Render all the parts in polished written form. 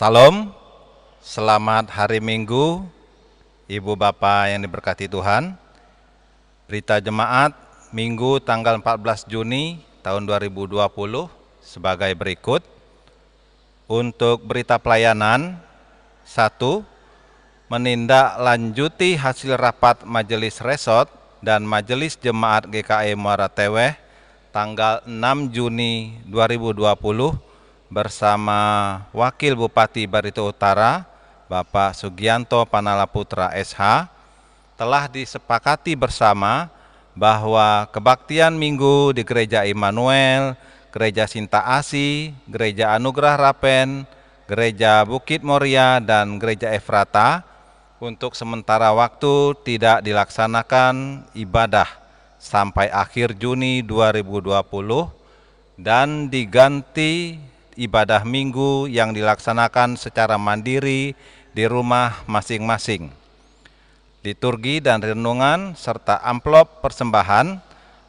Salam, selamat hari Minggu, Ibu Bapak yang diberkati Tuhan. Berita jemaat Minggu tanggal 14 Juni tahun 2020 sebagai berikut. Untuk berita pelayanan, 1. Menindaklanjuti hasil rapat Majelis Resort dan Majelis Jemaat GKI Muara Teweh tanggal 6 Juni 2020 bersama Wakil Bupati Barito Utara, Bapak Sugianto Panalaputra SH, telah disepakati bersama bahwa kebaktian Minggu di Gereja Immanuel, Gereja Sinta Asih, Gereja Anugerah Rapen, Gereja Bukit Moria, dan Gereja Efrata untuk sementara waktu tidak dilaksanakan ibadah sampai akhir Juni 2020 dan diganti ibadah Minggu yang dilaksanakan secara mandiri di rumah masing-masing. Liturgi dan renungan serta amplop persembahan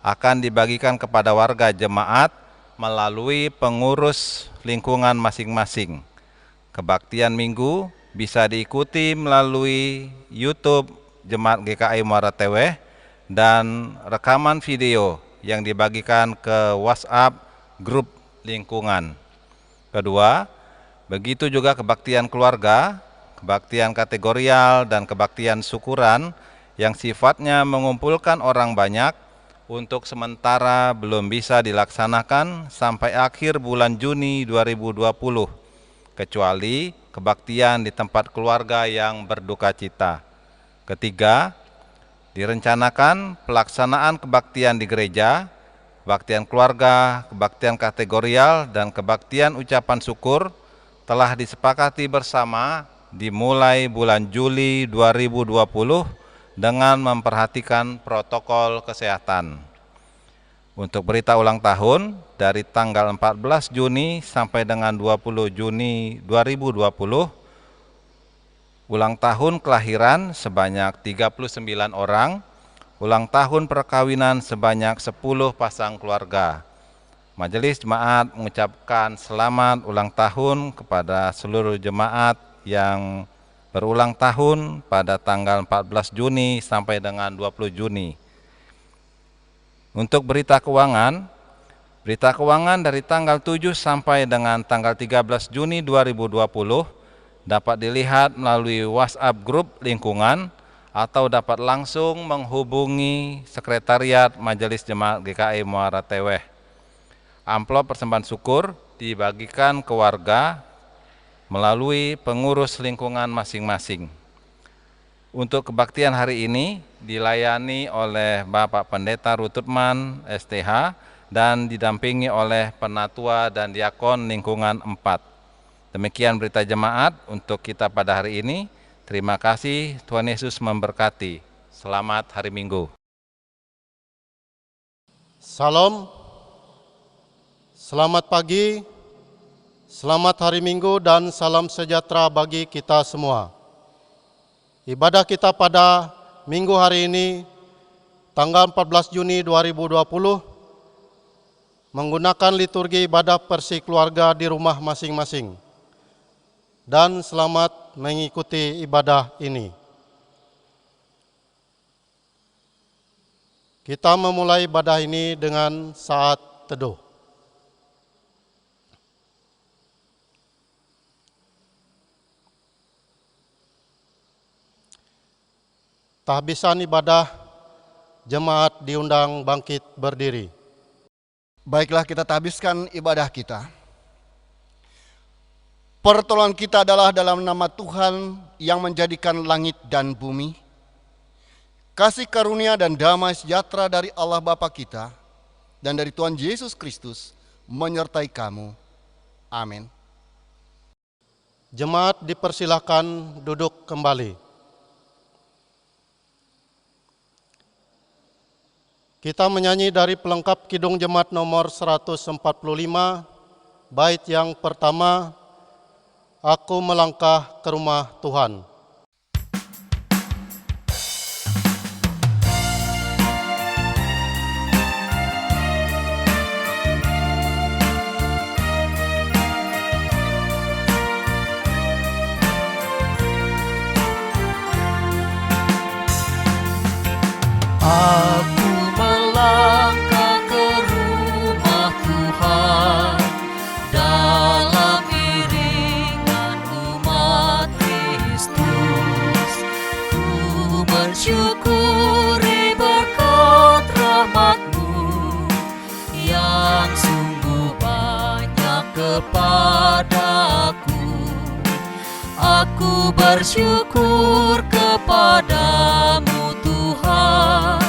akan dibagikan kepada warga jemaat melalui pengurus lingkungan masing-masing. Kebaktian Minggu bisa diikuti melalui YouTube Jemaat GKI Muara Teweh dan rekaman video yang dibagikan ke WhatsApp grup lingkungan. Kedua, begitu juga kebaktian keluarga, kebaktian kategorial, dan kebaktian syukuran yang sifatnya mengumpulkan orang banyak untuk sementara belum bisa dilaksanakan sampai akhir bulan Juni 2020, kecuali kebaktian di tempat keluarga yang berduka cita. Ketiga, direncanakan pelaksanaan kebaktian di gereja, kebaktian keluarga, kebaktian kategorial, dan kebaktian ucapan syukur telah disepakati bersama dimulai bulan Juli 2020 dengan memperhatikan protokol kesehatan. Untuk berita ulang tahun, dari tanggal 14 Juni sampai dengan 20 Juni 2020, ulang tahun kelahiran sebanyak 39 orang, ulang tahun perkawinan sebanyak 10 pasang keluarga. Majelis Jemaat mengucapkan selamat ulang tahun kepada seluruh jemaat yang berulang tahun pada tanggal 14 Juni sampai dengan 20 Juni. Untuk berita keuangan dari tanggal 7 sampai dengan tanggal 13 Juni 2020 dapat dilihat melalui WhatsApp grup lingkungan atau dapat langsung menghubungi Sekretariat Majelis Jemaat GKI Muara Teweh. Amplop persembahan syukur dibagikan ke warga melalui pengurus lingkungan masing-masing. Untuk kebaktian hari ini dilayani oleh Bapak Pendeta Rututman STH dan didampingi oleh penatua dan diakon lingkungan 4. Demikian berita jemaat untuk kita pada hari ini. Terima kasih, Tuhan Yesus memberkati. Selamat hari Minggu. Salam, selamat pagi, selamat hari Minggu, dan salam sejahtera bagi kita semua. Ibadah kita pada Minggu hari ini, tanggal 14 Juni 2020, menggunakan liturgi ibadah persi keluarga di rumah masing-masing. Dan selamat mengikuti ibadah ini. Kita memulai ibadah ini dengan saat teduh. Tahbisan ibadah, jemaat diundang bangkit berdiri. Baiklah, kita tahbiskan ibadah kita. Pertolongan kita adalah dalam nama Tuhan yang menjadikan langit dan bumi. Kasih karunia dan damai sejahtera dari Allah Bapa kita dan dari Tuhan Yesus Kristus menyertai kamu. Amin. Jemaat dipersilakan duduk kembali. Kita menyanyi dari pelengkap Kidung Jemaat nomor 145, bait yang pertama, Aku melangkah ke rumah Tuhan. mensyukuri berkat rahmat-Mu yang sungguh banyak kepadaku. Aku bersyukur kepadamu Tuhan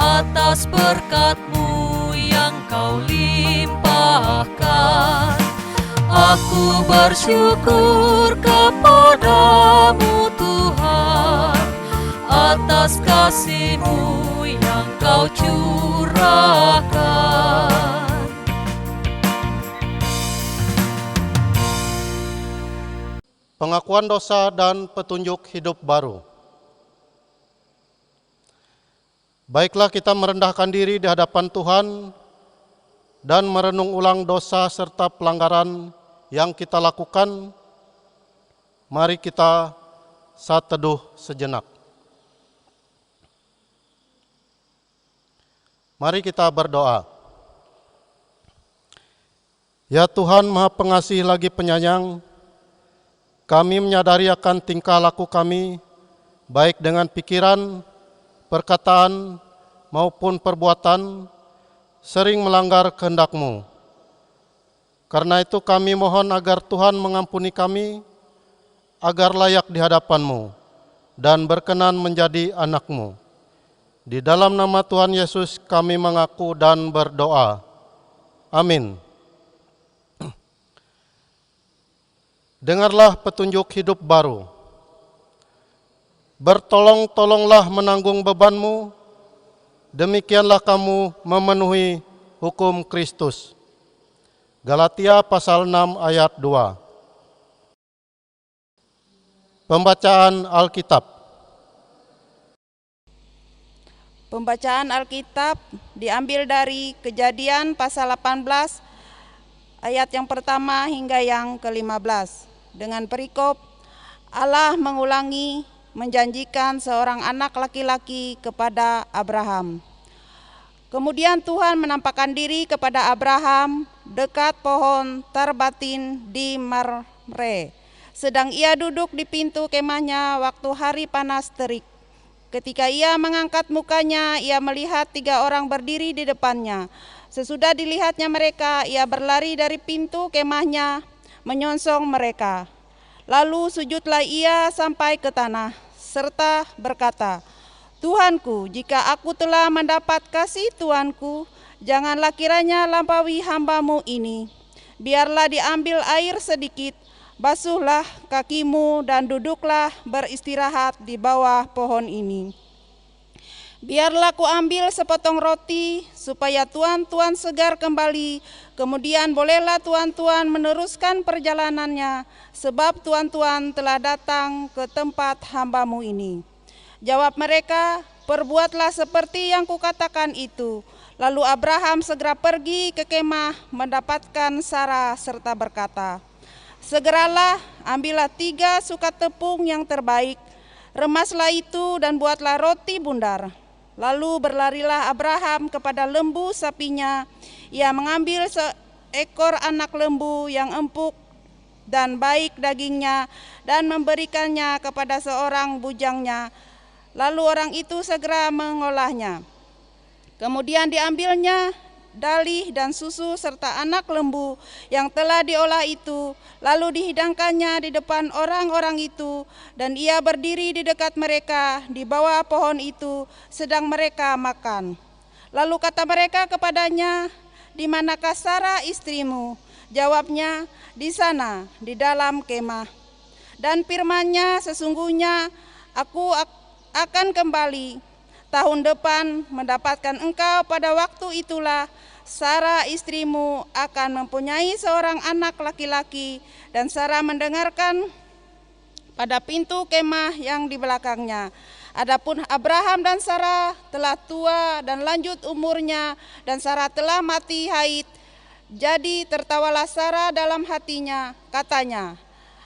atas berkat-Mu yang Kau limpahkan. Aku bersyukur kepadamu Tuhan atas kasih-Mu yang Kau curahkan. Pengakuan dosa dan petunjuk hidup baru. Baiklah, kita merendahkan diri di hadapan Tuhan dan merenung ulang dosa serta pelanggaran yang kita lakukan. Mari kita saat teduh sejenak. Mari kita berdoa. Ya Tuhan Maha Pengasih lagi Penyayang, kami menyadari akan tingkah laku kami, baik dengan pikiran, perkataan, maupun perbuatan, sering melanggar kehendak-Mu. Karena itu kami mohon agar Tuhan mengampuni kami, agar layak di hadapan-Mu, dan berkenan menjadi anak-Mu. Di dalam nama Tuhan Yesus kami mengaku dan berdoa. Amin. Dengarlah petunjuk hidup baru. Bertolong-tolonglah menanggung beban-Mu, demikianlah kamu memenuhi hukum Kristus. Galatia pasal 6 ayat 2. Pembacaan Alkitab. Pembacaan Alkitab diambil dari Kejadian pasal 18 ayat yang pertama hingga yang ke-15. Dengan perikop, Allah mengulangi menjanjikan seorang anak laki-laki kepada Abraham. Kemudian Tuhan menampakkan diri kepada Abraham dekat pohon terbatin di Mamre, sedang ia duduk di pintu kemahnya waktu hari panas terik. Ketika ia mengangkat mukanya, ia melihat 3 orang berdiri di depannya. Sesudah dilihatnya mereka, ia berlari dari pintu kemahnya, menyongsong mereka. Lalu sujudlah ia sampai ke tanah, serta berkata, Tuanku, jika aku telah mendapat kasih Tuanku, janganlah kiranya lampaui hamba-Mu ini. Biarlah diambil air sedikit, basuhlah kakimu dan duduklah beristirahat di bawah pohon ini. Biarlah ku ambil sepotong roti supaya tuan-tuan segar kembali. Kemudian bolehlah tuan-tuan meneruskan perjalanannya, sebab tuan-tuan telah datang ke tempat hamba-Mu ini. Jawab mereka, perbuatlah seperti yang kukatakan itu. Lalu Abraham segera pergi ke kemah mendapatkan Sarah serta berkata, segeralah ambillah 3 sukat tepung yang terbaik, remaslah itu dan buatlah roti bundar. Lalu berlarilah Abraham kepada lembu sapinya. Ia mengambil seekor anak lembu yang empuk dan baik dagingnya dan memberikannya kepada seorang bujangnya. Lalu orang itu segera mengolahnya. Kemudian diambilnya dalih dan susu serta anak lembu yang telah diolah itu, lalu dihidangkannya di depan orang-orang itu, dan ia berdiri di dekat mereka di bawah pohon itu, sedang mereka makan. Lalu kata mereka kepadanya, di manakah Sarah istrimu? Jawabnya, di sana, di dalam kemah. Dan firman-Nya, sesungguhnya aku akan kembali tahun depan mendapatkan engkau. Pada waktu itulah Sarah istrimu akan mempunyai seorang anak laki-laki. Dan Sarah mendengarkan pada pintu kemah yang di belakangnya. Adapun Abraham dan Sarah telah tua dan lanjut umurnya, dan Sarah telah mati haid. Jadi tertawalah Sarah dalam hatinya, katanya,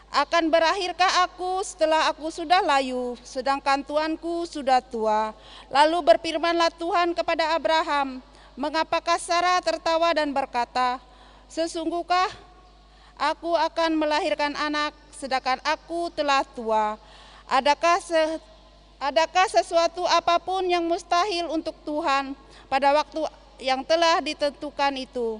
akan berakhirkah aku setelah aku sudah layu, sedangkan tuanku sudah tua? Lalu berfirmanlah Tuhan kepada Abraham, mengapakah Sarah tertawa dan berkata, sesungguhkah aku akan melahirkan anak, sedangkan aku telah tua? Adakah Adakah sesuatu apapun yang mustahil untuk Tuhan pada waktu yang telah ditentukan itu?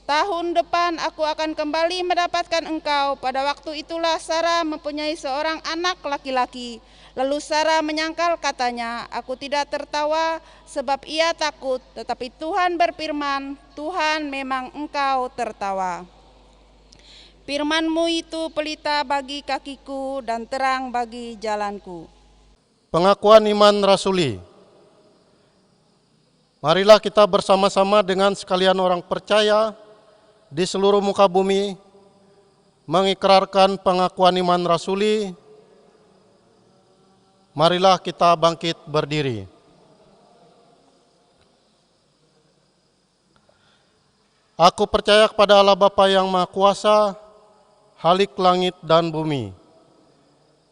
Tahun depan aku akan kembali mendapatkan engkau. Pada waktu itulah Sarah mempunyai seorang anak laki-laki. Lalu Sarah menyangkal katanya, aku tidak tertawa sebab ia takut. Tetapi Tuhan berfirman, Tuhan memang engkau tertawa. Firman-Mu itu pelita bagi kakiku dan terang bagi jalanku. Pengakuan iman rasuli. Marilah kita bersama-sama dengan sekalian orang percaya di seluruh muka bumi mengikrarkan pengakuan iman rasuli. Marilah kita bangkit berdiri. Aku percaya kepada Allah Bapa yang Maha Kuasa, Khalik langit dan bumi,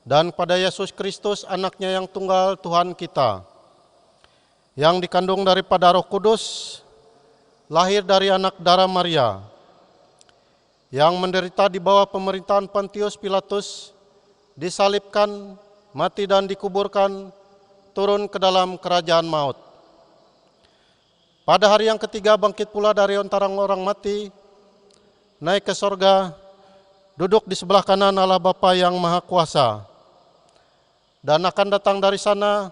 dan pada Yesus Kristus anaknya yang tunggal Tuhan kita, yang dikandung daripada Roh Kudus, lahir dari anak darah Maria, yang menderita di bawah pemerintahan Pontius Pilatus, disalibkan, mati dan dikuburkan, turun ke dalam kerajaan maut. Pada hari yang ketiga bangkit pula dari antara orang mati, naik ke sorga, duduk di sebelah kanan Allah Bapa yang Maha Kuasa, dan akan datang dari sana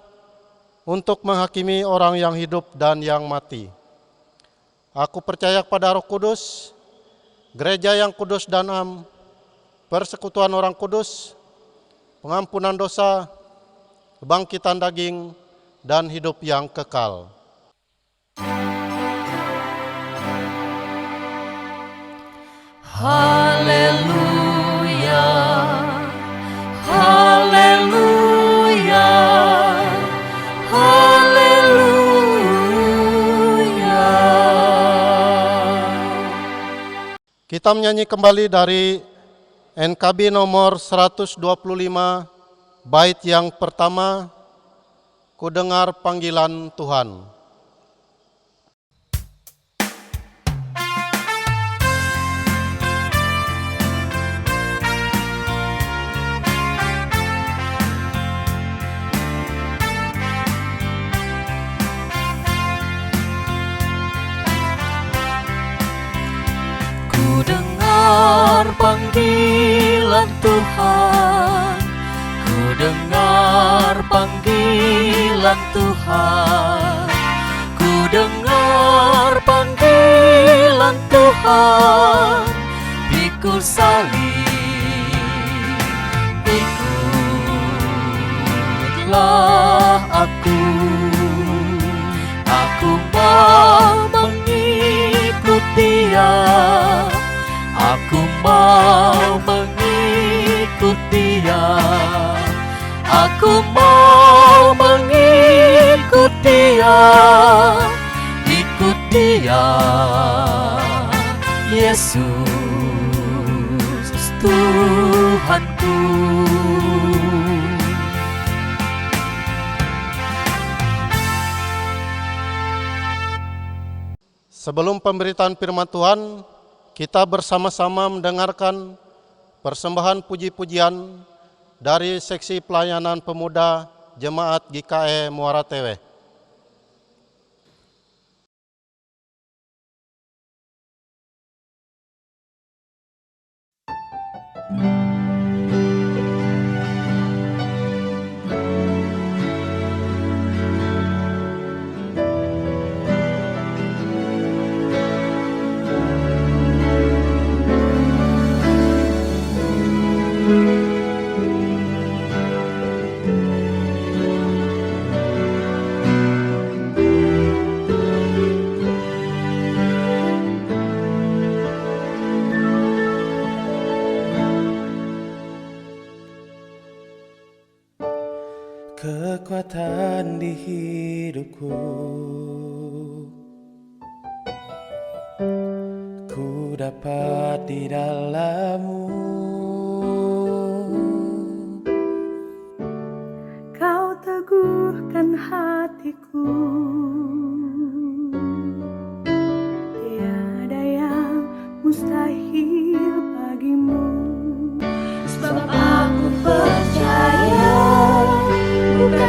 untuk menghakimi orang yang hidup dan yang mati. Aku percaya kepada Roh Kudus, gereja yang kudus dan am, persekutuan orang kudus, pengampunan dosa, kebangkitan daging, dan hidup yang kekal. Haleluya, haleluya, haleluya. Kita menyanyi kembali dari NKB nomor 125, bait yang pertama, Ku dengar panggilan Tuhan. Ku dengar panggilan Tuhan, ku dengar panggilan Tuhan, ku dengar panggilan Tuhan, pikul salib, ikutlah aku mau mengikut Dia. Aku mau mengikut Dia. Aku mau mengikut Dia. Ikut Dia, Yesus Tuhanku. Sebelum pemberitaan firman Tuhan, kita bersama-sama mendengarkan persembahan puji-pujian dari seksi pelayanan pemuda Jemaat GKE Muara Tewe. Kekuatan di hidupku, ku dapat di dalam-Mu. Kau teguhkan hatiku, tiada yang mustahil bagimu. Sebab aku percaya bukan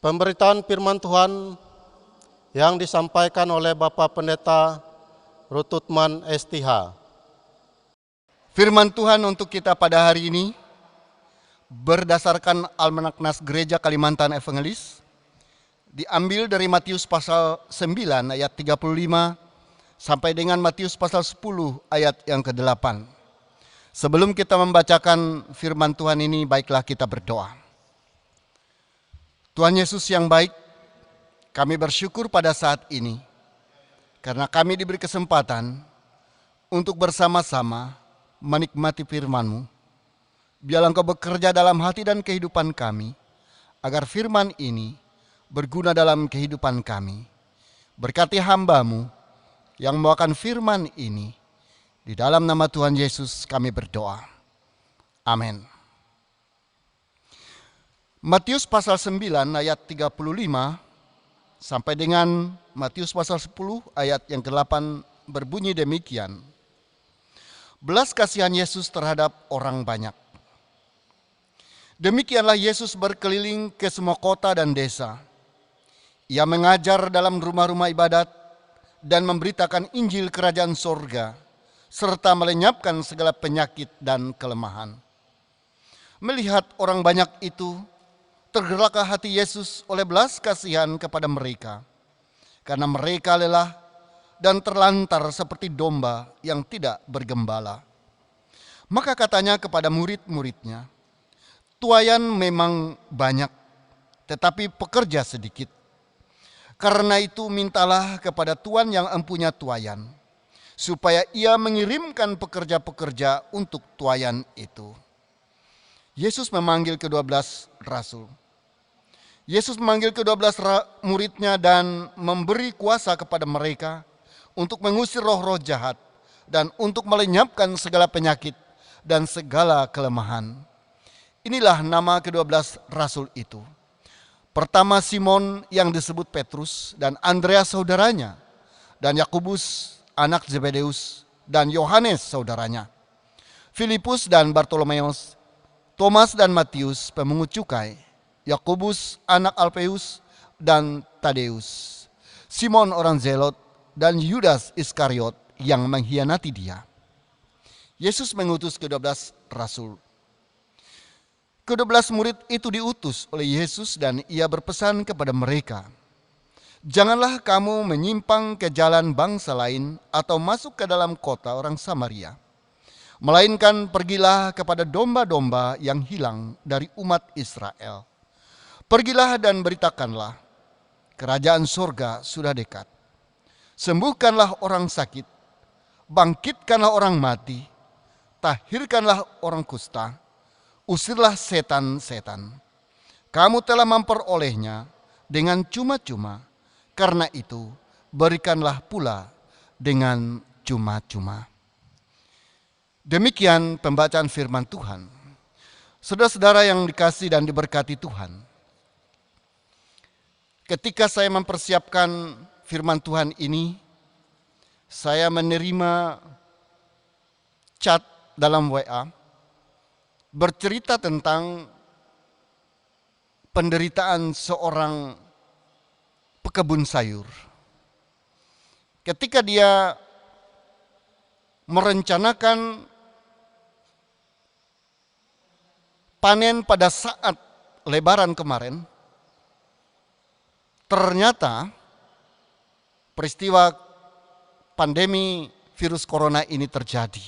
Pemberitaan firman Tuhan yang disampaikan oleh Bapak Pendeta Rututman STH. Firman Tuhan untuk kita pada hari ini berdasarkan Almanak Nas Gereja Kalimantan Evangelis diambil dari Matius pasal 9 ayat 35 sampai dengan Matius pasal 10 ayat yang ke-8. Sebelum kita membacakan firman Tuhan ini, baiklah kita berdoa. Tuhan Yesus yang baik, kami bersyukur pada saat ini karena kami diberi kesempatan untuk bersama-sama menikmati firman-Mu. Biarlah Engkau bekerja dalam hati dan kehidupan kami, agar firman ini berguna dalam kehidupan kami. Berkati hamba-Mu yang membawakan firman ini. Di dalam nama Tuhan Yesus kami berdoa. Amin. Matius pasal 9 ayat 35 sampai dengan Matius pasal 10 ayat yang ke-8 berbunyi demikian. Belas kasihan Yesus terhadap orang banyak. Demikianlah Yesus berkeliling ke semua kota dan desa. Ia mengajar dalam rumah-rumah ibadat dan memberitakan Injil Kerajaan Sorga, serta melenyapkan segala penyakit dan kelemahan. Melihat orang banyak itu, tergeraklah hati Yesus oleh belas kasihan kepada mereka, karena mereka lelah dan terlantar seperti domba yang tidak bergembala. Maka katanya kepada murid-muridnya, tuaian memang banyak, tetapi pekerja sedikit. Karena itu mintalah kepada Tuan yang empunya tuaian, supaya ia mengirimkan pekerja-pekerja untuk tuaian itu. Yesus memanggil ke-12 rasul. Yesus memanggil ke-12 muridnya dan memberi kuasa kepada mereka untuk mengusir roh-roh jahat dan untuk melenyapkan segala penyakit dan segala kelemahan. Inilah nama ke-12 rasul itu. Pertama Simon yang disebut Petrus dan Andreas saudaranya, dan Yakobus anak Zebedeus dan Yohanes saudaranya, Filipus dan Bartolomeus, Thomas dan Matius pemungut cukai, Yakobus anak Alfeus dan Tadeus, Simon orang Zelot, dan Yudas Iskariot yang mengkhianati dia. Yesus mengutus ke-12 rasul. Ke-12 murid itu diutus oleh Yesus dan ia berpesan kepada mereka, janganlah kamu menyimpang ke jalan bangsa lain atau masuk ke dalam kota orang Samaria, melainkan pergilah kepada domba-domba yang hilang dari umat Israel. Pergilah dan beritakanlah, kerajaan sorga sudah dekat. Sembuhkanlah orang sakit, bangkitkanlah orang mati, tahirkanlah orang kusta, usirlah setan-setan. Kamu telah memperolehnya dengan cuma-cuma, karena itu berikanlah pula dengan cuma-cuma. Demikian pembacaan firman Tuhan. Saudara-saudara yang dikasihi dan diberkati Tuhan, ketika saya mempersiapkan firman Tuhan ini, saya menerima chat dalam WA bercerita tentang penderitaan seorang pekebun sayur. Ketika dia merencanakan panen pada saat Lebaran kemarin, ternyata peristiwa pandemi virus corona ini terjadi.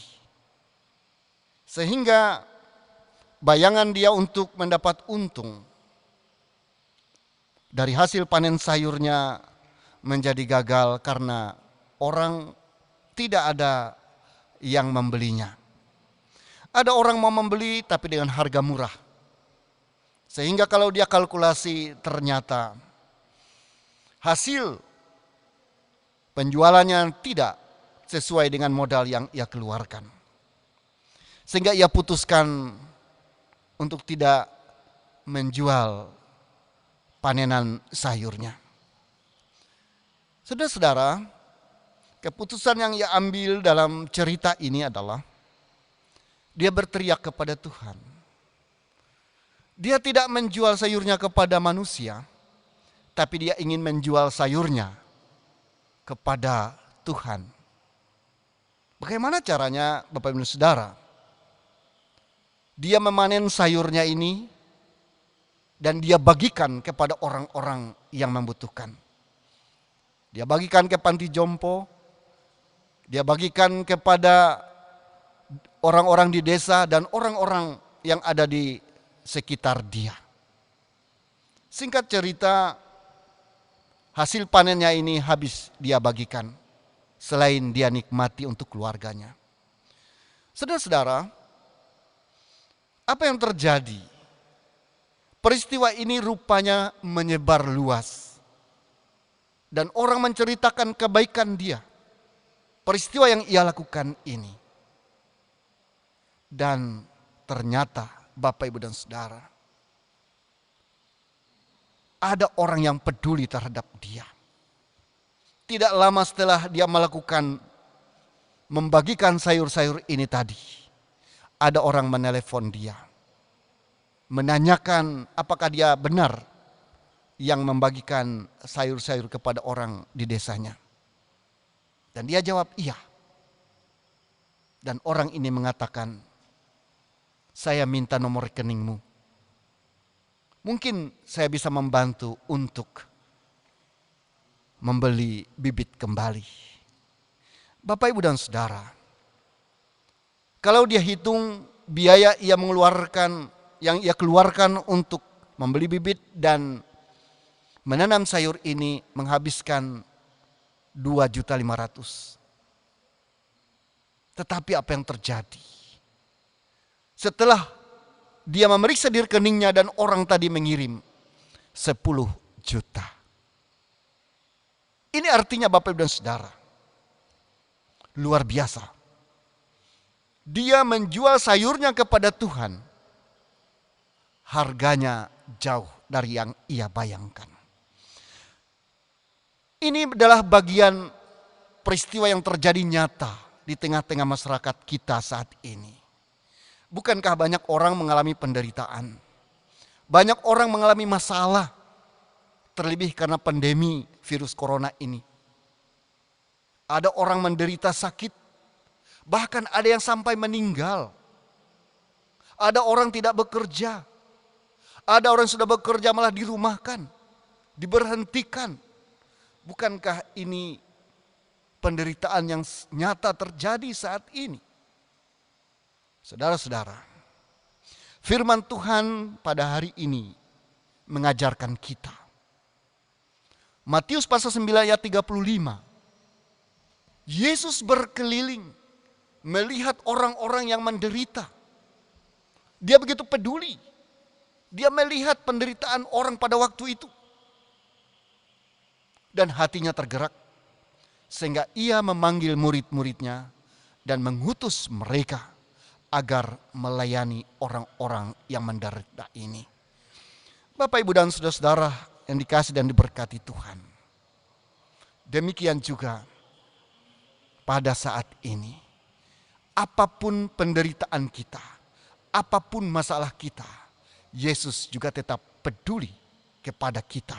Sehingga bayangan dia untuk mendapat untung dari hasil panen sayurnya menjadi gagal karena orang tidak ada yang membelinya. Ada orang mau membeli tapi dengan harga murah. Sehingga kalau dia kalkulasi ternyata hasil penjualannya tidak sesuai dengan modal yang ia keluarkan. Sehingga ia putuskan untuk tidak menjual panenan sayurnya. Saudara-saudara, keputusan yang ia ambil dalam cerita ini adalah dia berteriak kepada Tuhan. Dia tidak menjual sayurnya kepada manusia, tapi dia ingin menjual sayurnya kepada Tuhan. Bagaimana caranya Bapak Ibu Saudara? Dia memanen sayurnya ini dan dia bagikan kepada orang-orang yang membutuhkan. Dia bagikan ke panti jompo, dia bagikan kepada orang-orang di desa dan orang-orang yang ada di sekitar dia. Singkat cerita, hasil panennya ini habis dia bagikan, selain dia nikmati untuk keluarganya. Saudara-saudara, apa yang terjadi? Peristiwa ini rupanya menyebar luas. Dan orang menceritakan kebaikan dia. Peristiwa yang ia lakukan ini. Dan ternyata Bapak Ibu dan Saudara, ada orang yang peduli terhadap dia. Tidak lama setelah dia membagikan sayur-sayur ini tadi, ada orang menelepon dia, menanyakan apakah dia benar yang membagikan sayur-sayur kepada orang di desanya. Dan dia jawab iya. Dan orang ini mengatakan, saya minta nomor rekeningmu. Mungkin saya bisa membantu untuk membeli bibit kembali. Bapak, Ibu, dan Saudara, kalau dia hitung biaya yang ia keluarkan untuk membeli bibit dan menanam sayur ini menghabiskan 2.500.000. Tetapi apa yang terjadi? Setelah dia memeriksa di rekeningnya dan orang tadi mengirim 10 juta. Ini artinya Bapak Ibu dan Saudara, luar biasa. Dia menjual sayurnya kepada Tuhan. Harganya jauh dari yang ia bayangkan. Ini adalah bagian peristiwa yang terjadi nyata di tengah-tengah masyarakat kita saat ini. Bukankah banyak orang mengalami penderitaan? Banyak orang mengalami masalah, terlebih karena pandemi virus corona ini. Ada orang menderita sakit, bahkan ada yang sampai meninggal. Ada orang tidak bekerja. Ada orang sudah bekerja malah dirumahkan, diberhentikan. Bukankah ini penderitaan yang nyata terjadi saat ini? Saudara-saudara, firman Tuhan pada hari ini mengajarkan kita. Matius pasal 9 ayat 35. Yesus berkeliling melihat orang-orang yang menderita. Dia begitu peduli. Dia melihat penderitaan orang pada waktu itu. Dan hatinya tergerak. Sehingga ia memanggil murid-muridnya dan mengutus mereka agar melayani orang-orang yang menderita ini. Bapak, Ibu, dan saudara-saudara yang dikasih dan diberkati Tuhan. Demikian juga pada saat ini. Apapun penderitaan kita, apapun masalah kita, Yesus juga tetap peduli kepada kita.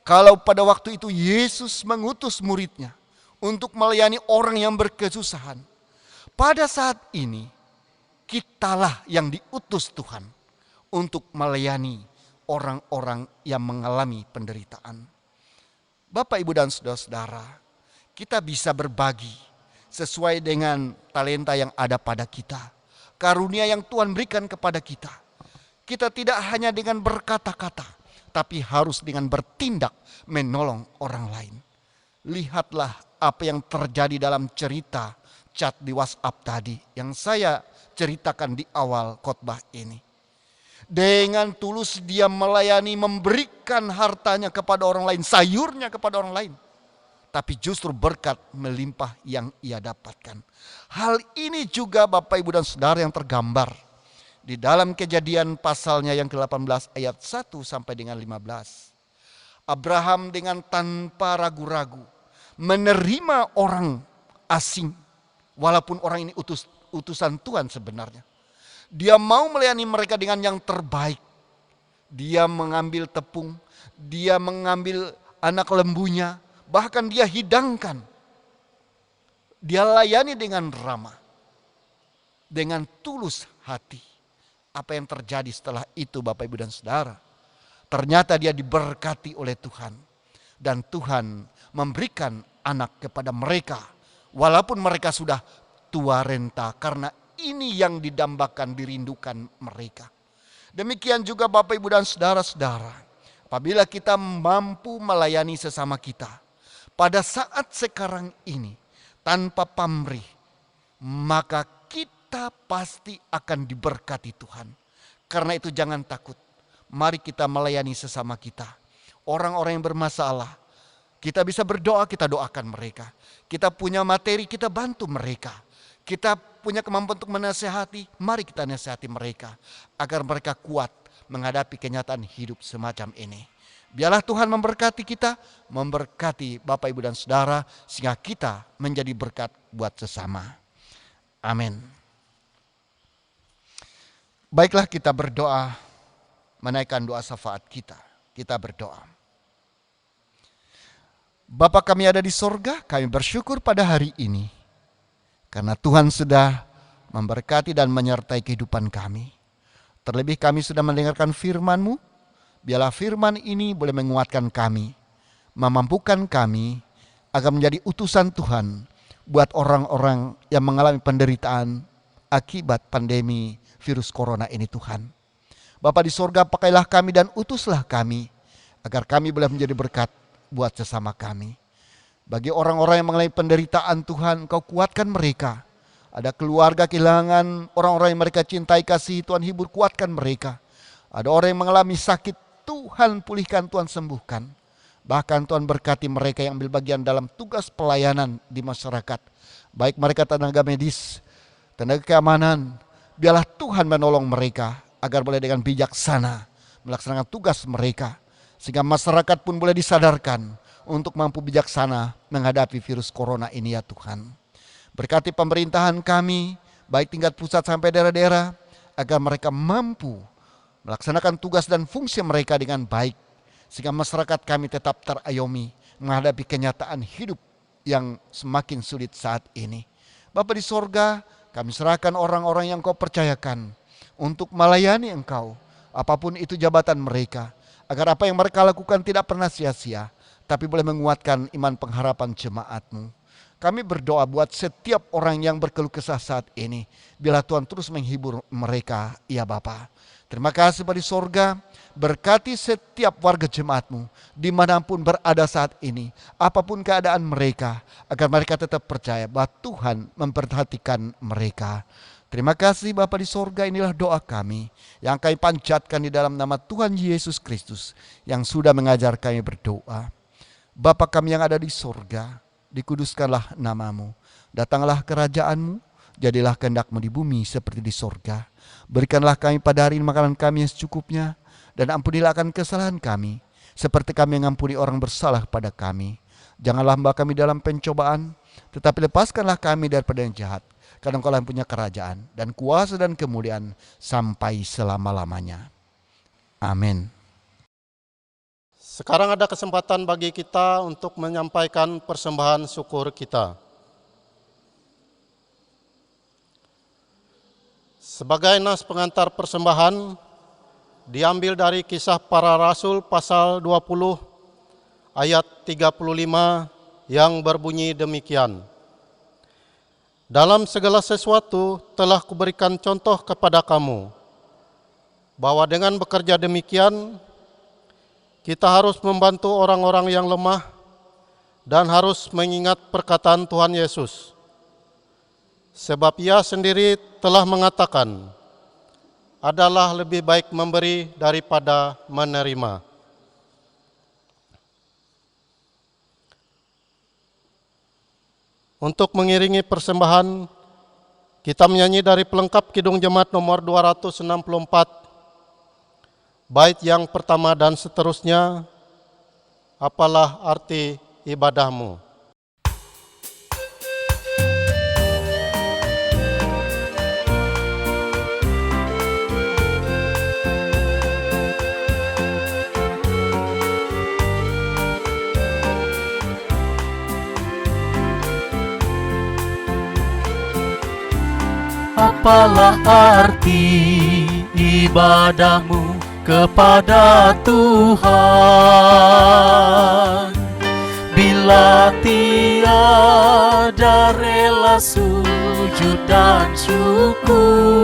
Kalau pada waktu itu Yesus mengutus muridnya untuk melayani orang yang berkesusahan, pada saat ini kitalah yang diutus Tuhan untuk melayani orang-orang yang mengalami penderitaan. Bapak, Ibu, dan saudara-saudara, kita bisa berbagi sesuai dengan talenta yang ada pada kita, karunia yang Tuhan berikan kepada kita. Kita tidak hanya dengan berkata-kata, tapi harus dengan bertindak menolong orang lain. Lihatlah apa yang terjadi dalam cerita chat di WhatsApp tadi yang saya ceritakan di awal khotbah ini. Dengan tulus dia melayani, memberikan hartanya kepada orang lain, sayurnya kepada orang lain. Tapi justru berkat melimpah yang ia dapatkan. Hal ini juga Bapak, Ibu, dan saudara yang tergambar di dalam Kejadian pasalnya yang ke-18 ayat 1 sampai dengan 15. Abraham dengan tanpa ragu-ragu menerima orang asing. Walaupun orang ini utusan Tuhan sebenarnya. Dia mau melayani mereka dengan yang terbaik. Dia mengambil tepung, Dia mengambil anak lembunya, bahkan dia hidangkan. Dia layani dengan ramah, dengan tulus hati. Apa yang terjadi setelah itu Bapak Ibu dan Saudara? Ternyata dia diberkati oleh Tuhan. Dan Tuhan memberikan anak kepada mereka. Walaupun mereka sudah tua renta, karena ini yang didambakan, dirindukan mereka. Demikian juga Bapak Ibu dan Saudara-saudara, apabila kita mampu melayani sesama kita pada saat sekarang ini tanpa pamrih, maka kita pasti akan diberkati Tuhan. Karena itu jangan takut, mari kita melayani sesama kita. Orang-orang yang bermasalah, kita bisa berdoa, kita doakan mereka. Kita punya materi, kita bantu mereka. Kita punya kemampuan untuk menasehati, mari kita nasihati mereka. Agar mereka kuat menghadapi kenyataan hidup semacam ini. Biarlah Tuhan memberkati kita, memberkati Bapak Ibu dan Saudara, sehingga kita menjadi berkat buat sesama. Amin. Baiklah kita berdoa, menaikkan doa syafaat kita. Kita berdoa. Bapa kami ada di sorga, kami bersyukur pada hari ini. Karena Tuhan sudah memberkati dan menyertai kehidupan kami. Terlebih kami sudah mendengarkan firman-Mu. Biarlah firman ini boleh menguatkan kami, memampukan kami agar menjadi utusan Tuhan buat orang-orang yang mengalami penderitaan akibat pandemi virus corona ini Tuhan. Bapa di sorga, pakailah kami dan utuslah kami agar kami boleh menjadi berkat buat sesama kami. Bagi orang-orang yang mengalami penderitaan Tuhan, Engkau kuatkan mereka. Ada keluarga kehilangan orang-orang yang mereka cintai, kasih, Tuhan hibur, kuatkan mereka. Ada orang yang mengalami sakit, Tuhan pulihkan, Tuhan sembuhkan. Bahkan Tuhan berkati mereka yang ambil bagian dalam tugas pelayanan di masyarakat. Baik mereka tenaga medis, tenaga keamanan. Biarlah Tuhan menolong mereka agar boleh dengan bijaksana melaksanakan tugas mereka. Sehingga masyarakat pun boleh disadarkan untuk mampu bijaksana menghadapi virus corona ini ya Tuhan. Berkati pemerintahan kami, baik tingkat pusat sampai daerah-daerah, agar mereka mampu melaksanakan tugas dan fungsi mereka dengan baik. Sehingga masyarakat kami tetap terayomi menghadapi kenyataan hidup yang semakin sulit saat ini. Bapa di sorga, kami serahkan orang-orang yang Kau percayakan untuk melayani Engkau, apapun itu jabatan mereka, agar apa yang mereka lakukan tidak pernah sia-sia, tapi boleh menguatkan iman pengharapan jemaat-Mu. Kami berdoa buat setiap orang yang berkeluh kesah saat ini. Biarlah Tuhan terus menghibur mereka, ya Bapa. Terima kasih Bapa di sorga, berkati setiap warga jemaat-Mu, dimanapun berada saat ini, apapun keadaan mereka, agar mereka tetap percaya bahwa Tuhan memperhatikan mereka. Terima kasih Bapa di sorga, inilah doa kami yang kami panjatkan di dalam nama Tuhan Yesus Kristus yang sudah mengajar kami berdoa. Bapa kami yang ada di sorga, dikuduskanlah nama-Mu, datanglah kerajaan-Mu, jadilah kehendak-Mu di bumi seperti di sorga. Berikanlah kami pada hari ini makanan kami yang secukupnya, dan ampunilah akan kesalahan kami, seperti kami mengampuni orang bersalah pada kami. Janganlah hamba kami dalam pencobaan, tetapi lepaskanlah kami daripada yang jahat. Karena Engkau yang punya kerajaan dan kuasa dan kemuliaan sampai selama-lamanya. Amin. Sekarang ada kesempatan bagi kita untuk menyampaikan persembahan syukur kita. Sebagai nas pengantar persembahan diambil dari Kisah Para Rasul pasal 20 ayat 35 yang berbunyi demikian. Dalam segala sesuatu telah kuberikan contoh kepada kamu, bahwa dengan bekerja demikian, kita harus membantu orang-orang yang lemah dan harus mengingat perkataan Tuhan Yesus. Sebab Ia sendiri telah mengatakan, adalah lebih baik memberi daripada menerima. Untuk mengiringi persembahan, kita menyanyi dari pelengkap Kidung Jemaat nomor 264, bait yang pertama dan seterusnya, apalah arti ibadahmu. Apalah arti ibadahmu kepada Tuhan bila tiada rela sujud dan syukur?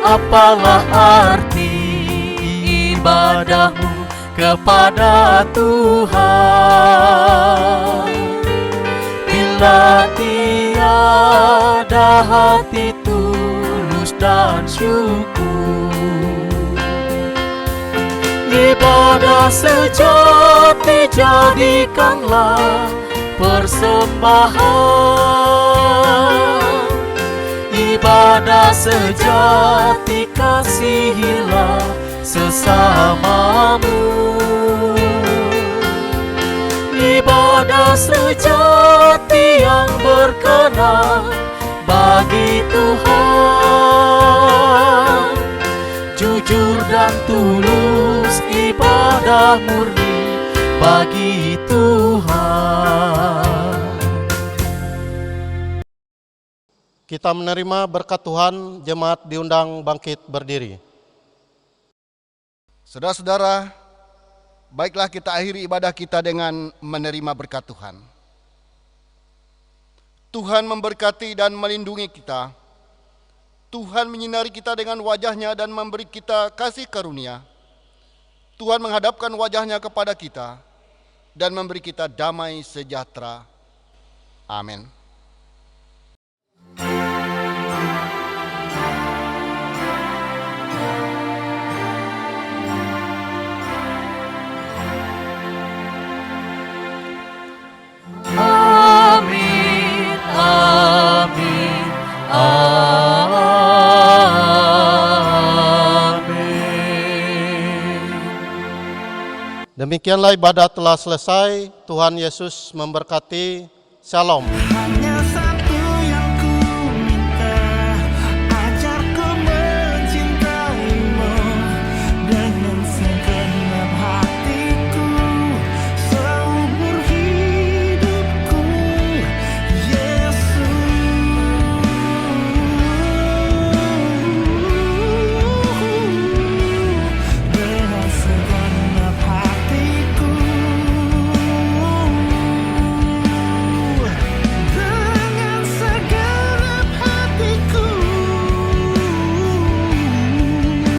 Apalah arti ibadahmu kepada Tuhan bila tiada hati tulus dan syukur? Ibadah sejati jadikanlah persembahan. Ibadah sejati kasihilah sesamamu. Ibadah sejati yang berkenan bagi Tuhan, jujur dan tulus ibadah murni bagi Tuhan. Kita menerima berkat Tuhan, jemaat diundang bangkit berdiri. Saudara-saudara, baiklah kita akhiri ibadah kita dengan menerima berkat Tuhan. Tuhan memberkati dan melindungi kita. Tuhan menyinari kita dengan wajah-Nya dan memberi kita kasih karunia. Tuhan menghadapkan wajah-Nya kepada kita dan memberi kita damai sejahtera. Amin. Amin, amin, amin. Demikianlah ibadah telah selesai. Tuhan Yesus memberkati. Shalom.